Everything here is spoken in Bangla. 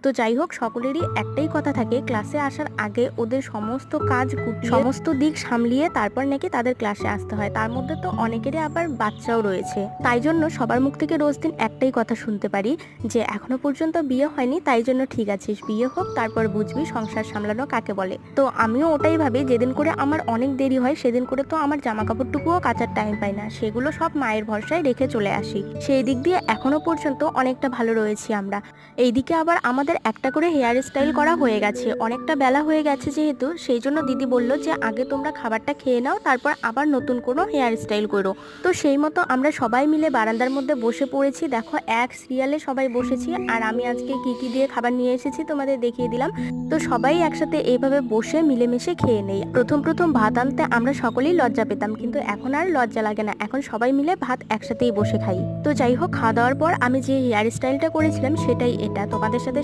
তো যাই হোক, সকলেরই একটাই কথা থাকে, ক্লাসে আসার আগে ওদের সমস্ত কাজ সমস্ত দিক সামলিয়ে তারপর নাকি তাদের ক্লাসে আসতে হয়। তার মধ্যে তো অনেকেরই আবার বাচ্চাও রয়েছে, তাই জন্য সবার মুখ থেকে রোজ দিন একটাই কথা শুনতে পারি যে এখনো পর্যন্ত বিয়ে হয়নি, তাই জন্য ঠিক আছিস, বিয়ে হোক তারপর বুঝবি সংসার সামলানো কাকে বলে। তো আমিও ওটাই ভাবি, যেদিন করে আমার অনেক দেরি হয় সেদিন করে তো আমার জামা কাপড়টুকুও কাচার টাইম পাই না, সেগুলো সব মায়ের ভরসায় রেখে চলে আসি। সেই দিক দিয়ে এখনো পর্যন্ত অনেকটা ভালো রয়েছি আমরা। এইদিকে আবার আমাদের একটা করে হেয়ার স্টাইল করা হয়ে গেছে, অনেকটা বেলা হয়ে গেছে যেহেতু, সেই জন্য দিদি বলল যে আগে তোমরা খাবারটা খেয়ে নাও, তারপর আবার নতুন কোনো হেয়ার স্টাইল করো। তো সেই মতো আমরা সবাই মিলে বারান্দার মধ্যে বসে পড়েছি। দেখো, এক সিরিয়ালে সবাই বসেছি, আর আমি আজকে কি কি দিয়ে খাবার নিয়ে এসেছি তোমাদের দেখিয়ে দিলাম। তো সবাই একসাথে এইভাবে বসে মিলেমিশে খেয়ে নেই। প্রথম প্রথম ভাত আনতে আমরা সকলেই লজ্জা পেতাম, কিন্তু এখন আর লজ্জা লাগে না, এখন সবাই মিলে ভাত একসাথেই বসে খাই। তো যাই হোক, খাওয়া দাওয়ার পর আমি যে হেয়ার স্টাইলটা করেছিলাম সেটাই এটা তোমাদের সাথে